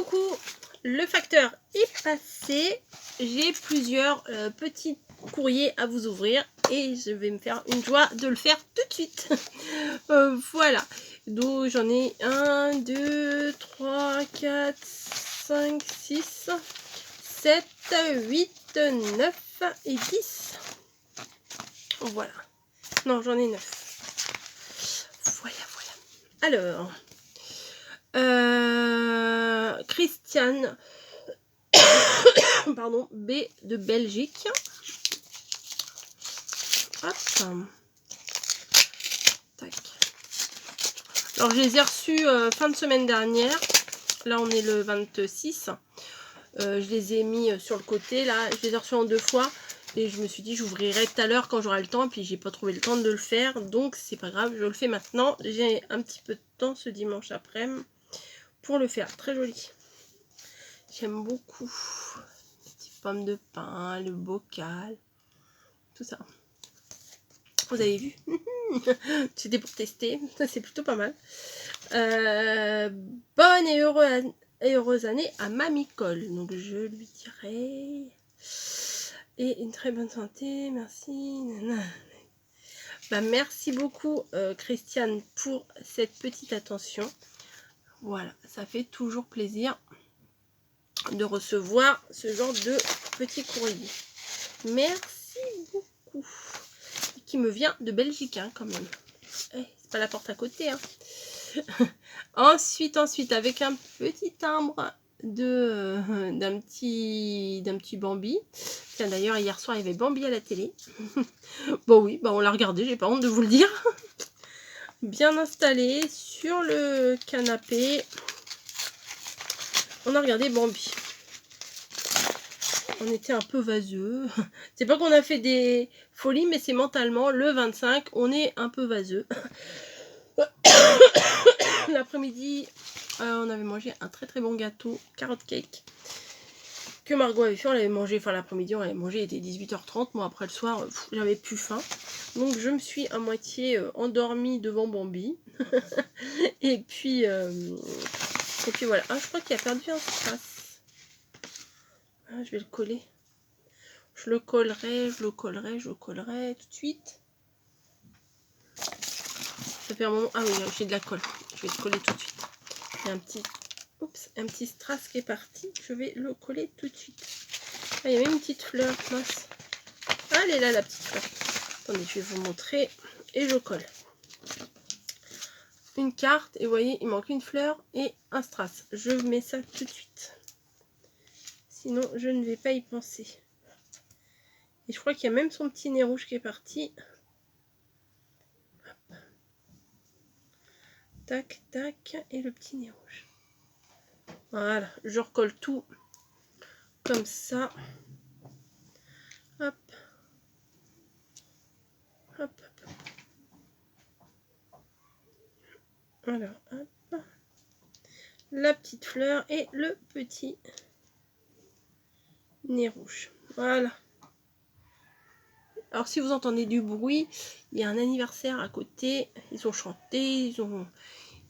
coucou, le facteur est passé. J'ai plusieurs petits courriers à vous ouvrir et je vais me faire une joie de le faire tout de suite. Voilà, donc j'en ai 1, 2, 3, 4, 5, 6, 7, 8, 9 et 10. Voilà, non j'en ai 9. Voilà. Alors... Christiane pardon, B de Belgique. Hop. Tac. Alors je les ai reçus fin de semaine dernière. Là on est le 26. Je les ai mis sur le côté. Là je les ai reçus en 2 fois. Et je me suis dit j'ouvrirai tout à l'heure quand j'aurai le temps. Et puis j'ai pas trouvé le temps de le faire. Donc c'est pas grave, je le fais maintenant. J'ai un petit peu de temps ce dimanche après-midi pour le faire. Très joli. J'aime beaucoup. Les petites pommes de pin, le bocal, tout ça. Vous avez vu? C'était pour tester. Ça, c'est plutôt pas mal. Bonne et heureuse année à Mamie Cole. Donc, je lui dirai. Et une très bonne santé. Merci. Bah, merci beaucoup, Christiane, pour cette petite attention. Voilà, ça fait toujours plaisir de recevoir ce genre de petit courrier. Merci beaucoup. Qui me vient de Belgique, hein, quand même. C'est pas la porte à côté, hein. ensuite, avec un petit timbre d'un petit Bambi. Tiens, d'ailleurs, hier soir, il y avait Bambi à la télé. Bon, oui, bah, on l'a regardé, j'ai pas honte de vous le dire. Bien installé sur le canapé. On a regardé Bambi. On était un peu vaseux. C'est pas qu'on a fait des folies, mais c'est mentalement, le 25, on est un peu vaseux. L'après-midi, on avait mangé un très très bon gâteau, carrot cake, que Margot avait fait. On l'avait mangé, enfin l'après-midi, on l'avait mangé, il était 18h30. Moi, après le soir, j'avais plus faim. Donc, je me suis à moitié endormie devant Bambi. et puis voilà. Ah, je crois qu'il a perdu un strass. Ah, je vais le coller. Je le collerai tout de suite. Ça fait un moment. Ah oui, j'ai de la colle. Je vais le coller tout de suite. Il y a un petit strass qui est parti. Je vais le coller tout de suite. Ah, il y a même une petite fleur. Mince. Ah, elle est là, la petite fleur. Attendez, je vais vous montrer. Et je colle. Une carte. Et vous voyez, il manque une fleur et un strass. Je mets ça tout de suite. Sinon, je ne vais pas y penser. Et je crois qu'il y a même son petit nez rouge qui est parti. Hop. Tac, tac. Et le petit nez rouge. Voilà. Je recolle tout comme ça. Hop. Hop, hop. Alors, hop. La petite fleur et le petit nez rouge. Voilà. Alors, si vous entendez du bruit, il y a un anniversaire à côté. Ils ont chanté,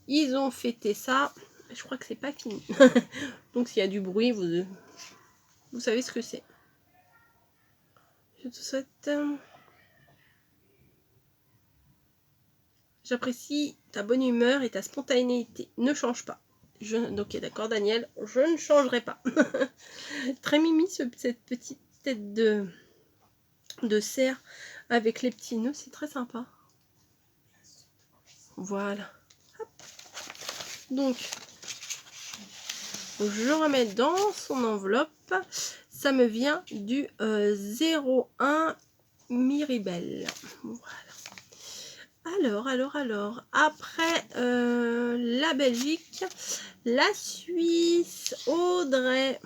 ils ont fêté ça. Je crois que c'est pas fini. Donc, s'il y a du bruit, vous savez ce que c'est. Je te souhaite... J'apprécie ta bonne humeur et ta spontanéité. Ne change pas. Ok, d'accord, Daniel, je ne changerai pas. Très mimi, cette petite tête de cerf avec les petits nœuds, c'est très sympa. Voilà. Hop. Donc, je remets dans son enveloppe. Ça me vient du 01 Miribel. Voilà. Alors, après la Belgique, la Suisse, Audrey,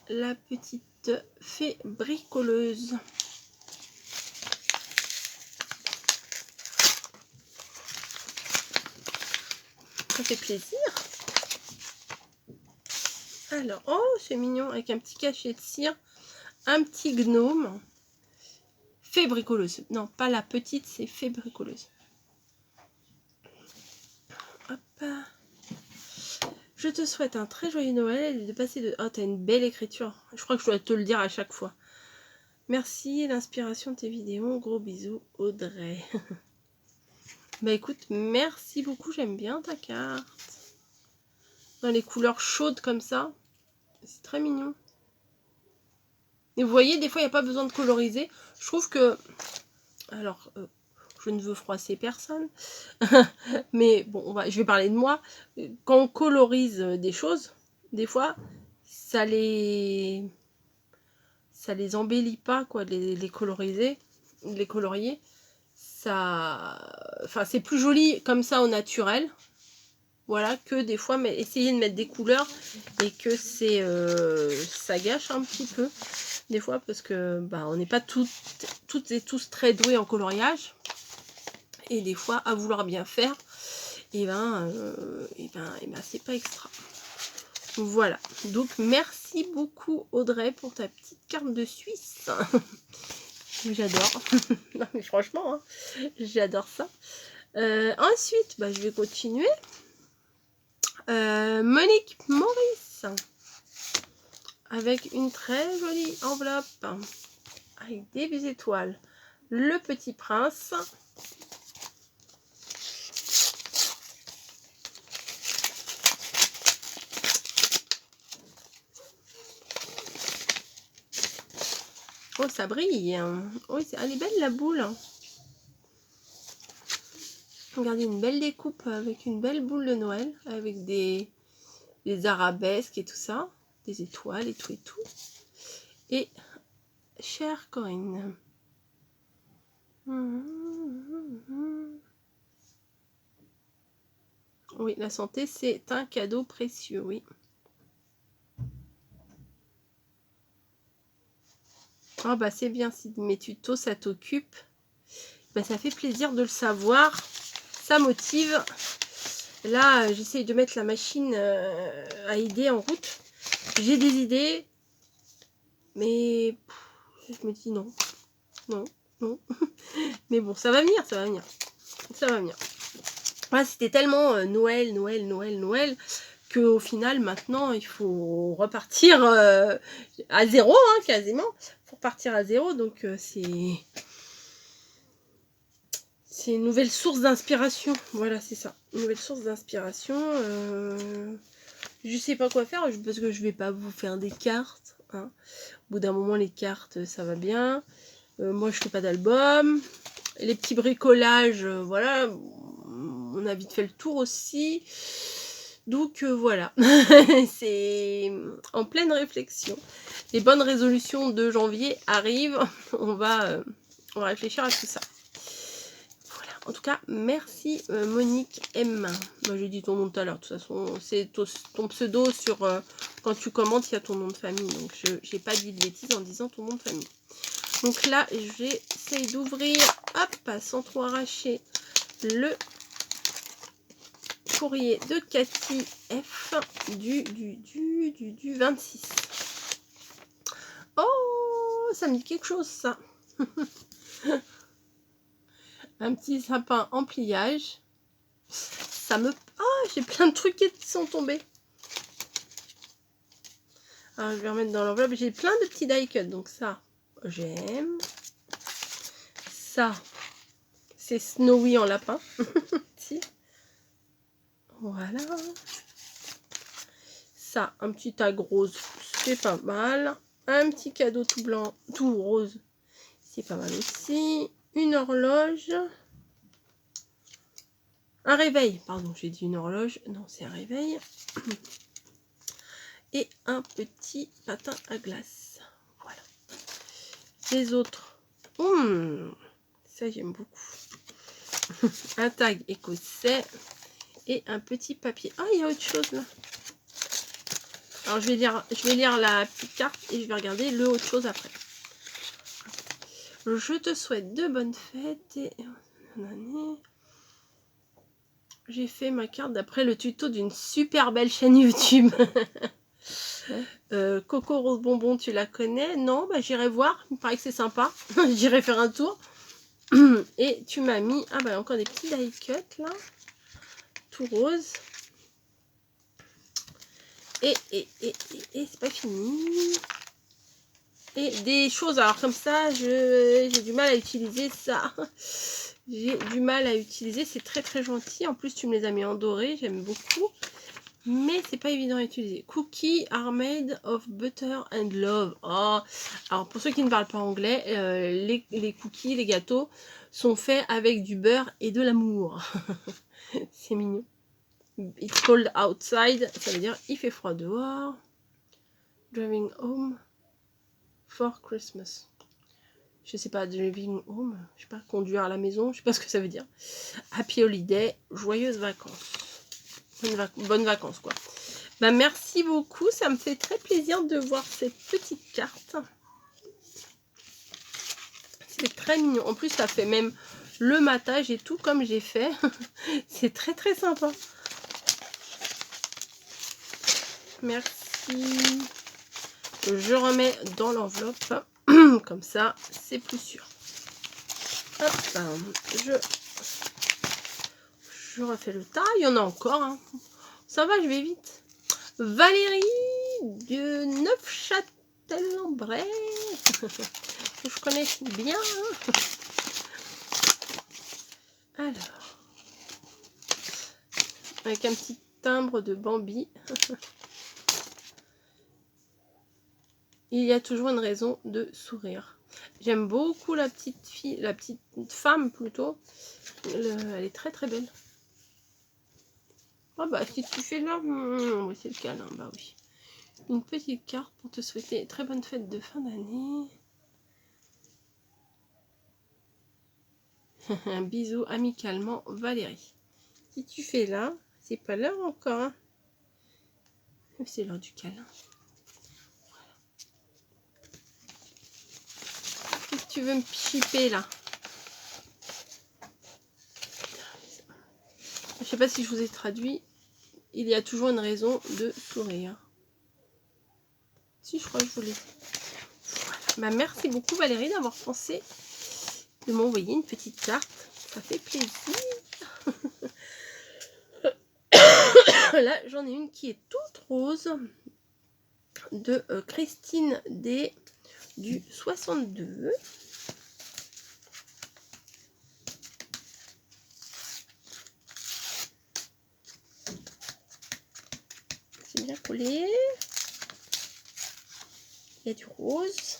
la petite fée bricoleuse. Ça fait plaisir. Alors, oh, c'est mignon, avec un petit cachet de cire, un petit gnome. Fée bricoleuse. Non, pas la petite, c'est fée bricoleuse. Hop. Je te souhaite un très joyeux Noël et de passer de... Oh, t'as une belle écriture. Je crois que je dois te le dire à chaque fois. Merci, l'inspiration de tes vidéos. Gros bisous, Audrey. Bah écoute, merci beaucoup. J'aime bien ta carte. Dans les couleurs chaudes comme ça. C'est très mignon. Et vous voyez, des fois, il n'y a pas besoin de coloriser. Je trouve que... Alors, je ne veux froisser personne. Mais bon, je vais parler de moi. Quand on colorise des choses, des fois, ça les embellit pas, quoi, de les coloriser, de les colorier. Enfin, c'est plus joli comme ça au naturel. Voilà, que des fois, mais essayer de mettre des couleurs et que ça gâche un petit peu. Des fois, parce que bah, on n'est pas toutes et tous très doués en coloriage. Et des fois, à vouloir bien faire, et ben c'est pas extra. Voilà. Donc, merci beaucoup, Audrey, pour ta petite carte de Suisse. J'adore. Non, mais franchement, hein, j'adore ça. Ensuite, bah, je vais continuer. Monique Maurice. Avec une très jolie enveloppe. Avec des étoiles. Le Petit Prince. Oh, ça brille. Oh, elle est belle la boule. Regardez, une belle découpe avec une belle boule de Noël. Avec des arabesques et tout ça. Des étoiles et tout et tout. Et Cher Corinne. Oui, la santé, c'est un cadeau précieux, oui. Ah bah c'est bien, si mes tutos ça t'occupe, bah ça fait plaisir de le savoir, ça motive. Là j'essaye de mettre la machine à idées en route. J'ai des idées, mais je me dis non, mais bon, ça va venir, ça va venir. Voilà, c'était tellement Noël, qu'au final maintenant il faut repartir à zéro, hein, quasiment. Pour partir à zéro, donc c'est une nouvelle source d'inspiration. Voilà, c'est ça, une nouvelle source d'inspiration. Je sais pas quoi faire parce que je vais pas vous faire des cartes, hein. Au bout d'un moment, les cartes ça va bien. Moi je fais pas d'album. Les petits bricolages, voilà, on a vite fait le tour aussi. Donc voilà, c'est en pleine réflexion. Les bonnes résolutions de janvier arrivent. On va réfléchir à tout ça. Voilà, en tout cas, merci Monique M. Moi, j'ai dit ton nom tout à l'heure. De toute façon, c'est ton pseudo sur... quand tu commentes, il y a ton nom de famille. Donc, je n'ai pas dit de bêtises en disant ton nom de famille. Donc là, j'essaye d'ouvrir, hop, sans trop arracher, le courrier de Cathy F du 26. Oh, ça me dit quelque chose, ça. Un petit sapin en pliage. Ça me... Oh, j'ai plein de trucs qui sont tombés. Alors, je vais remettre dans l'enveloppe. J'ai plein de petits die cut, donc ça, j'aime. Ça, c'est Snowy en lapin. Voilà. Ça, un petit tag rose, c'est pas mal. Un petit cadeau tout blanc, tout rose, c'est pas mal aussi. Une horloge. Un réveil, pardon, j'ai dit une horloge. Non, c'est un réveil. Et un petit patin à glace. Voilà. Les autres. Ça, j'aime beaucoup. Un tag écossais. Et un petit papier. Ah, il y a autre chose là. Alors, je vais lire la petite carte et je vais regarder le autre chose après. Je te souhaite de bonnes fêtes et bonne année. J'ai fait ma carte d'après le tuto d'une super belle chaîne YouTube. Coco Rose Bonbon, tu la connais? Non, bah j'irai voir. Il paraît que c'est sympa. J'irai faire un tour. Et tu m'as mis... Ah bah encore des petits die cut là. Tout rose. Et c'est pas fini. Et des choses, alors comme ça, j'ai du mal à utiliser ça. J'ai du mal à utiliser, c'est très très gentil. En plus, tu me les as mis en doré, j'aime beaucoup. Mais c'est pas évident à utiliser. Cookies are made of butter and love. Oh. Alors pour ceux qui ne parlent pas anglais, les cookies, les gâteaux sont faits avec du beurre et de l'amour. C'est mignon. It's cold outside, ça veut dire il fait froid dehors. Driving home for Christmas. Je sais pas, driving home, je sais pas, conduire à la maison, je sais pas ce que ça veut dire. Happy holiday, joyeuses vacances. Bonnes vacances quoi. Bah, merci beaucoup, ça me fait très plaisir de voir cette petite carte. C'est très mignon. En plus, ça fait même le matage et tout comme j'ai fait. C'est très très sympa. Merci. Je remets dans l'enveloppe. Comme ça, c'est plus sûr. Hop, je refais le tas. Il y en a encore. Hein. Ça va, je vais vite. Valérie de Neufchâtel-en-Bray. Que je connais bien. Alors. Avec un petit timbre de Bambi. Il y a toujours une raison de sourire. J'aime beaucoup la petite fille, la petite femme plutôt. Elle est très très belle. Ah bah si tu fais là, c'est le câlin, bah oui. Une petite carte pour te souhaiter très bonne fête de fin d'année. Un bisou amicalement, Valérie. Si tu fais là, c'est pas l'heure encore. Hein. C'est l'heure du câlin. Qu'est-ce que tu veux me chipper là? Je sais pas si je vous ai traduit. Il y a toujours une raison de sourire. Si, je crois que je vous l'ai dit. Voilà. Bah, merci beaucoup Valérie d'avoir pensé de m'envoyer une petite carte. Ça fait plaisir. Là, j'en ai une qui est toute rose de Christine D du 62. C'est bien collé. Il y a du rose.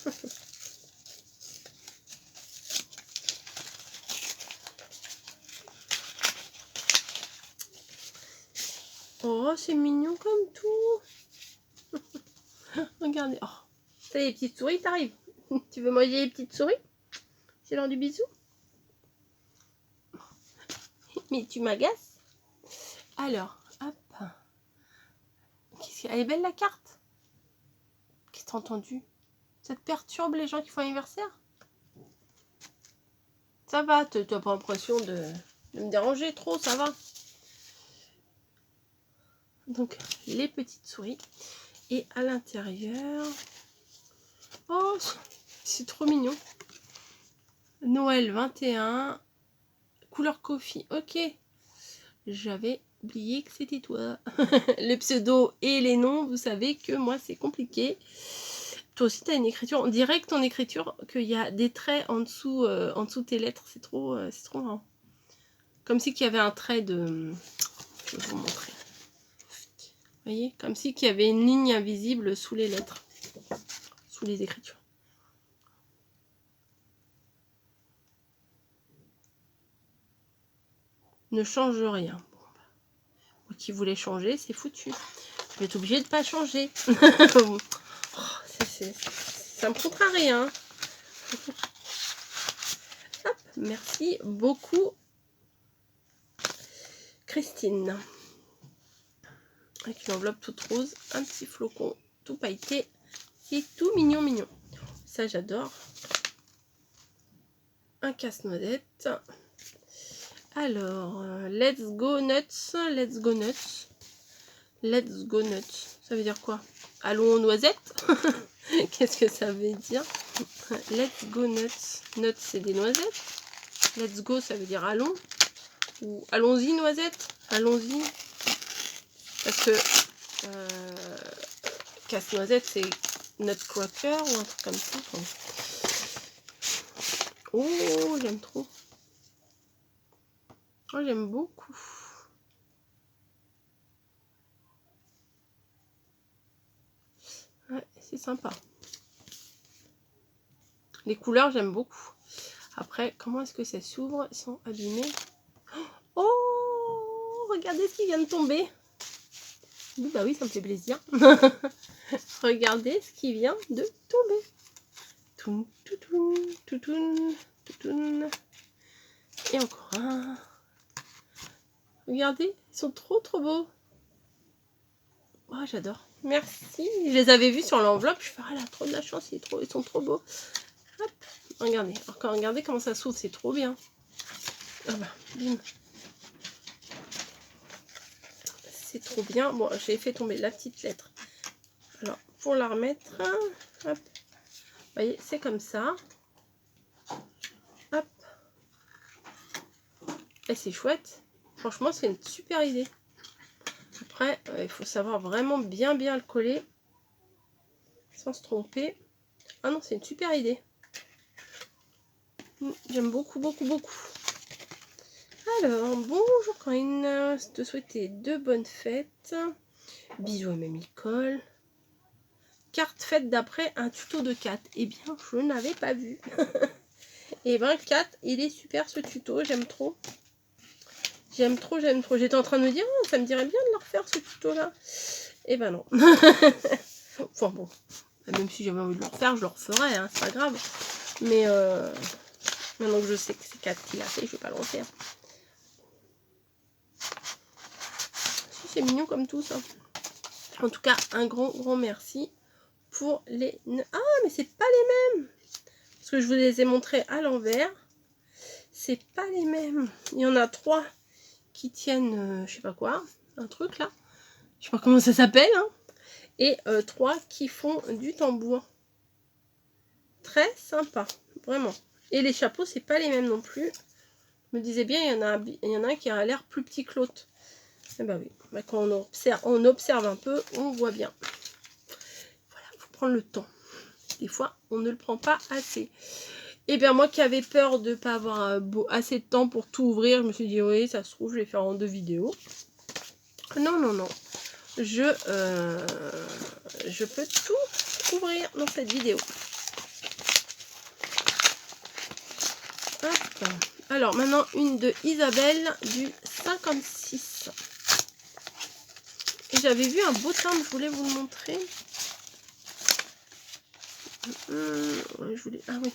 Oh, c'est mignon comme tout. Regardez. Oh, ça y est, les petites souris, t'arrives. Tu veux manger les petites souris? C'est l'heure du bisou. Mais tu m'agaces. Alors, hop. Elle est belle la carte. Qu'est-ce que t'as entendu? Ça te perturbe les gens qui font anniversaire? Ça va, tu n'as pas l'impression de me déranger trop, ça va. Donc, les petites souris. Et à l'intérieur... Oh, c'est trop mignon. Noël 21. Couleur coffee. Ok. J'avais oublié que c'était toi. Les pseudos et les noms, vous savez que moi, c'est compliqué. Toi aussi, tu as une écriture. On dirait que ton écriture, qu'il y a des traits en dessous de tes lettres. C'est trop marrant. Comme si qu'il y avait un trait de... Je vais vous montrer. Vous voyez? Comme si qu'il y avait une ligne invisible sous les lettres. Sous les écritures. Ne change rien. Bon, moi qui voulais changer, c'est foutu. Je vais être obligée de pas changer. Oh, ça me coûtera rien. Hop, merci beaucoup, Christine. Avec une enveloppe toute rose, un petit flocon tout pailleté. C'est tout mignon, mignon. Ça, j'adore. Un casse-noisette. Alors, let's go nuts, let's go nuts. Let's go nuts. Ça veut dire quoi? Allons noisettes. Qu'est-ce que ça veut dire? Let's go nuts. Nuts, c'est des noisettes. Let's go, ça veut dire allons. Ou allons-y noisettes. Allons-y. Parce que casse-noisette, c'est Nutcracker ou un truc comme ça. Oh, j'aime trop. Oh, j'aime beaucoup. Ouais, c'est sympa. Les couleurs, j'aime beaucoup. Après, comment est-ce que ça s'ouvre sans abîmer? Oh, regardez ce qui vient de tomber. Oui, bah oui, ça me fait plaisir. Regardez ce qui vient de tomber. Toun, toutoun, toutoun, toutoun. Et encore un. Regardez, ils sont trop beaux. Oh, j'adore. Merci. Je les avais vus sur l'enveloppe. Je fais, ah, elle a trop de la chance, ils sont trop beaux. Hop, regardez. Encore, regardez comment ça s'ouvre, c'est trop bien. Ah bah, bim. C'est trop bien. Bon, j'ai fait tomber la petite lettre. Alors, pour la remettre, hop. Vous voyez, c'est comme ça. Hop. Et c'est chouette. Franchement, c'est une super idée. Après, il faut savoir vraiment bien le coller. Sans se tromper. Ah non, c'est une super idée. J'aime beaucoup. Alors, bonjour Corinne. Te souhaiter de bonnes fêtes. Bisous à Mamie Cole. Carte faite d'après un tuto de Kat. Eh bien, je n'avais pas vu. Et ben, Kat, il est super ce tuto. J'aime trop. J'aime trop. J'étais en train de me dire, oh, ça me dirait bien de le refaire ce tuto-là. Et ben non. Enfin bon, même si j'avais envie de le refaire, je le referais, hein, c'est pas grave. Mais maintenant que je sais que c'est Kat qui l'a fait, je vais pas le refaire. Si, c'est mignon comme tout ça. En tout cas, un grand merci pour les... Ah, mais c'est pas les mêmes. Parce que je vous les ai montrés à l'envers. C'est pas les mêmes. Il y en a 3 qui tiennent, je sais pas quoi, un truc là. Je sais pas comment ça s'appelle. Hein. Et 3 qui font du tambour. Très sympa, vraiment. Et les chapeaux, c'est pas les mêmes non plus. Je me disais bien, il y en a un qui a l'air plus petit que l'autre. Et bah oui, bah quand on observe un peu, on voit bien. Voilà, il faut prendre le temps. Des fois, on ne le prend pas assez. Et bien moi qui avais peur de ne pas avoir assez de temps pour tout ouvrir, je me suis dit, oui, ça se trouve, je vais faire en 2 vidéos. Non. Je peux tout ouvrir dans cette vidéo. Hop. Alors maintenant une de Isabelle du 56. Et j'avais vu un beau timbre, je voulais vous le montrer. Ah oui.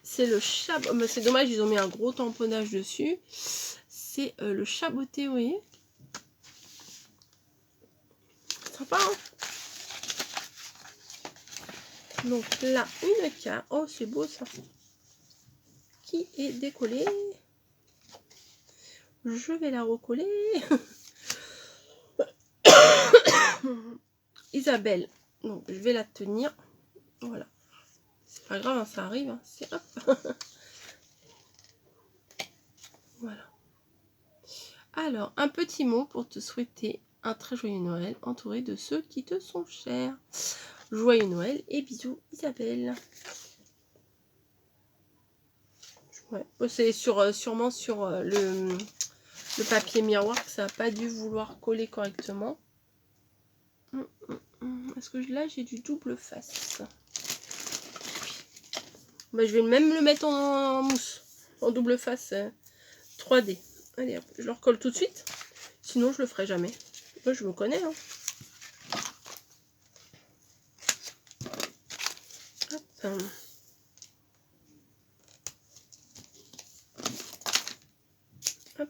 C'est le chabot. Oh, c'est dommage, ils ont mis un gros tamponnage dessus. C'est le chaboté, vous voyez. Sympa, hein. Donc là, une carte. Oh, c'est beau ça. Qui est décollée. Je vais la recoller. Isabelle. Donc, je vais la tenir. Voilà. C'est pas grave, hein, ça arrive. Hein. C'est hop. Voilà. Alors, un petit mot pour te souhaiter un très joyeux Noël entouré de ceux qui te sont chers. Joyeux Noël et bisous Isabelle. Ouais. C'est sûrement sur le papier miroir que ça n'a pas dû vouloir coller correctement. Est-ce que là j'ai du double face? Bah, je vais même le mettre en mousse, en double face 3D. Allez hop, je le recolle tout de suite. Sinon je le ferai jamais. Moi je me connais. Hein. Hop. Hop.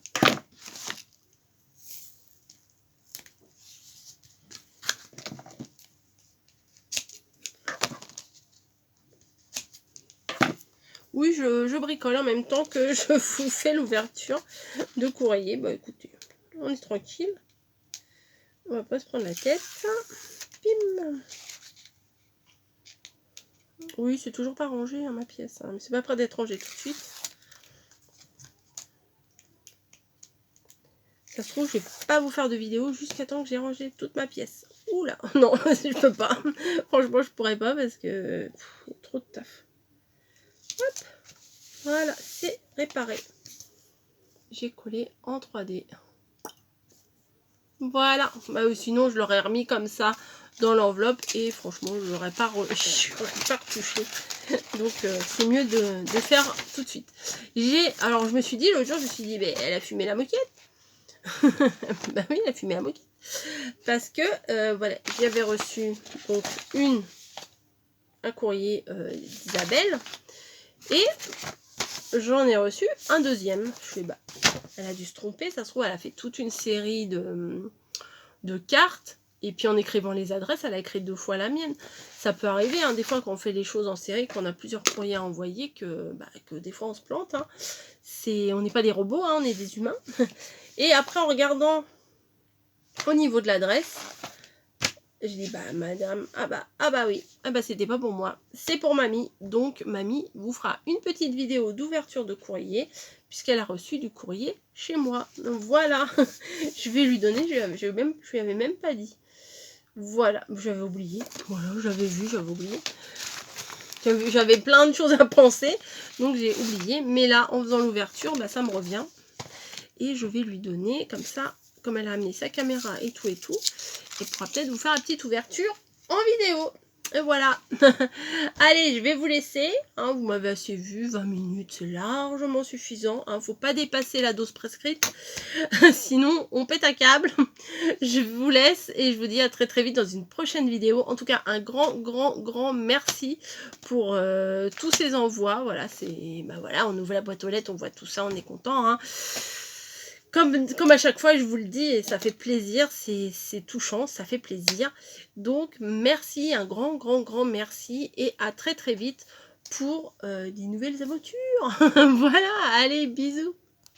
Oui, je bricole en même temps que je vous fais l'ouverture de courrier. Bah écoutez, on est tranquille. On va pas se prendre la tête. Bim. Oui, c'est toujours pas rangé hein, ma pièce. Hein, mais c'est pas prêt d'être rangé tout de suite. Ça se trouve, je vais pas vous faire de vidéo jusqu'à temps que j'ai rangé toute ma pièce. Oula, non, je peux pas. Franchement, je pourrais pas parce que il y a trop de taf. Hop, voilà, c'est réparé. J'ai collé en 3D. Voilà, bah, sinon je l'aurais remis comme ça dans l'enveloppe et franchement je l'aurais pas retouché. Donc c'est mieux de faire tout de suite. Alors je me suis dit l'autre jour, je me suis dit, mais elle a fumé la moquette. Bah oui, elle a fumé la moquette. Parce que voilà, j'avais reçu donc un courrier d'Isabelle et j'en ai reçu un deuxième. Je fais bah, elle a dû se tromper, ça se trouve elle a fait toute une série de cartes. Et puis en écrivant les adresses, elle a écrit 2 fois la mienne. Ça peut arriver, hein, des fois quand on fait les choses en série, qu'on a plusieurs courriers à envoyer, que des fois on se plante. Hein. On n'est pas des robots, hein, on est des humains. Et après en regardant au niveau de l'adresse, je dis bah madame, ah bah oui, ah bah c'était pas pour moi, c'est pour mamie. Donc mamie vous fera une petite vidéo d'ouverture de courrier, puisqu'elle a reçu du courrier chez moi. Donc voilà, je vais lui donner, je lui avais même pas dit. Voilà, j'avais oublié. Voilà, j'avais vu, j'avais oublié. J'avais plein de choses à penser, donc j'ai oublié. Mais là, en faisant l'ouverture, bah, ça me revient. Et je vais lui donner, comme ça, comme elle a amené sa caméra et tout, elle pourra peut-être vous faire la petite ouverture en vidéo. Et voilà. Allez, je vais vous laisser. Hein, vous m'avez assez vu, 20 minutes, c'est largement suffisant. Hein, faut pas dépasser la dose prescrite. Sinon, on pète un câble. Je vous laisse et je vous dis à très très vite dans une prochaine vidéo. En tout cas, un grand merci pour tous ces envois. Voilà, voilà, on ouvre la boîte aux lettres, on voit tout ça, on est content. Hein. Comme à chaque fois, je vous le dis, et ça fait plaisir, c'est touchant, ça fait plaisir. Donc, merci, un grand merci, et à très très vite pour des nouvelles aventures. Voilà, allez, bisous.